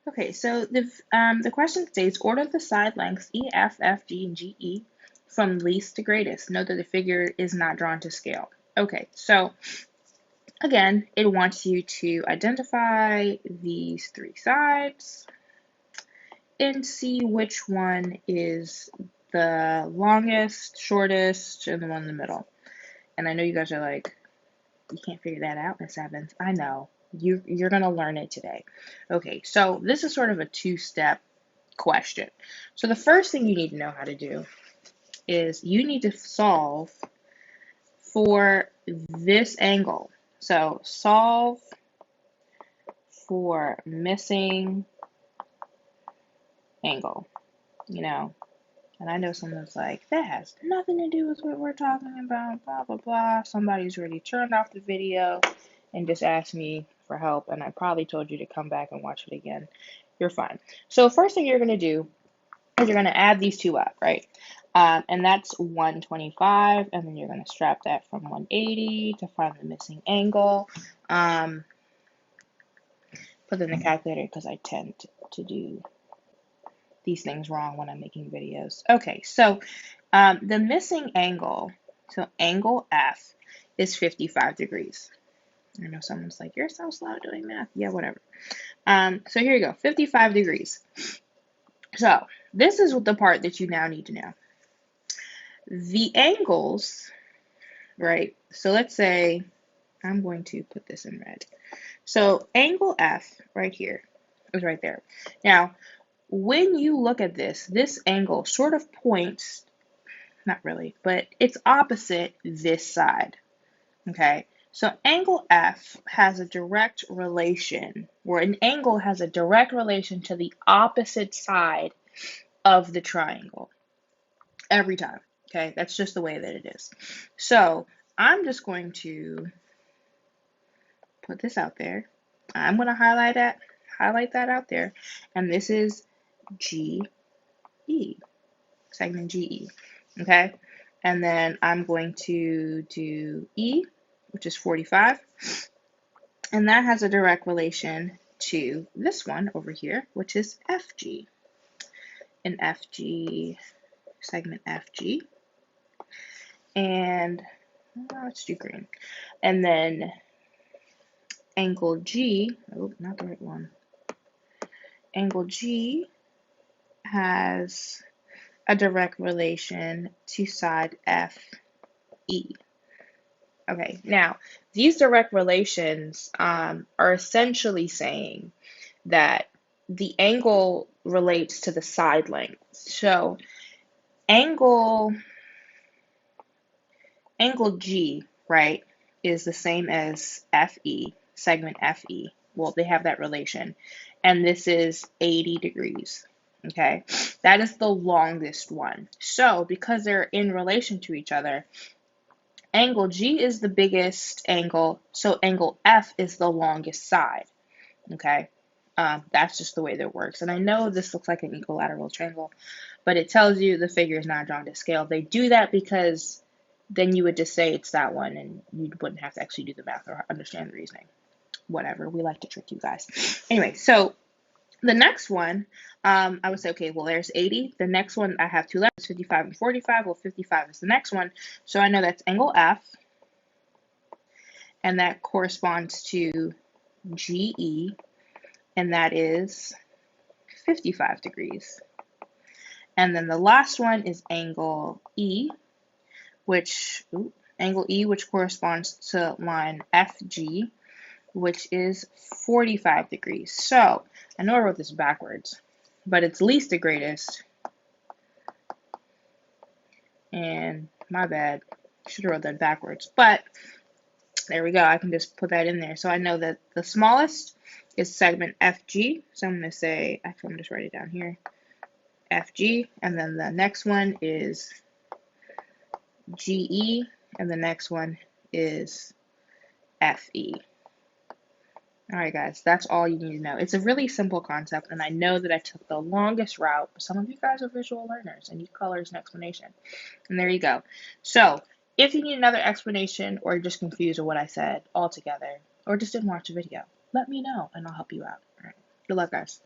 Okay, so the question states order the side lengths E, F, F, G, and G, E from least to greatest. Note that the figure is not drawn to scale. Okay, so again, it wants you to identify these three sides and see which one is the longest, shortest, and the one in the middle. And I know you guys are like, you can't figure that out, Miss Evans. I know. You're gonna learn it today. Okay, so this is sort of a two-step question. So the first thing you need to know how to do is you need to solve for this angle. So solve for missing angle, you know. And I know someone's like, that has nothing to do with what we're talking about, blah, blah, blah. Somebody's already turned off the video and just asked me for help, and I probably told you to come back and watch it again. You're fine. So first thing you're going to do is you're going to add these two up, right? And that's 125, and then you're going to strap that from 180 to find the missing angle. Put in the calculator because I tend to do these things wrong when I'm making videos. Okay, so the missing angle, so angle F, is 55 degrees. I know someone's like, you're so slow doing math. Yeah, whatever. So here you go, 55 degrees. So this is the part that you now need to know. The angles, right? So let's say, I'm going to put this in red. So angle F right here is right there. Now, when you look at this angle sort of points, not really, but it's opposite this side, okay? So angle F has a direct relation, or an angle has a direct relation to the opposite side of the triangle every time, okay? That's just the way that it is. So I'm just going to put this out there. I'm going to highlight that out there, and this is GE, segment GE, okay? And then I'm going to do E, which is 45, and that has a direct relation to this one over here, which is FG, and FG, segment FG, and let's do green. And then angle G, oh, not the right one. Angle G has a direct relation to side FE. Okay, now these direct relations are essentially saying that the angle relates to the side length. So angle G, right, is the same as FE, segment FE. Well, they have that relation. And this is 80 degrees. Okay, that is the longest one. So because they're in relation to each other, angle G is the biggest angle, so angle F is the longest side. Okay, that's just the way that it works. And I know this looks like an equilateral triangle, but it tells you the figure is not drawn to scale. They do that because then you would just say it's that one and you wouldn't have to actually do the math or understand the reasoning. Whatever, we like to trick you guys. Anyway, so the next one, I would say, okay, well, there's 80. The next one, I have two left, it's 55 and 45. Well, 55 is the next one. So I know that's angle F, and that corresponds to GE, and that is 55 degrees. And then the last one is angle E, which corresponds to line FG, which is 45 degrees. So I know I wrote this backwards, but it's least to greatest. And my bad, should have wrote that backwards. But there we go. I can just put that in there. So I know that the smallest is segment FG. So I'm going to say, actually, I'm going to just write it down here. FG. And then the next one is GE. And the next one is FE. All right, guys, that's all you need to know. It's a really simple concept, and I know that I took the longest route, but some of you guys are visual learners and need colors and explanation. And there you go. So if you need another explanation or you're just confused with what I said altogether, or just didn't watch the video, let me know, and I'll help you out. All right. Good luck, guys.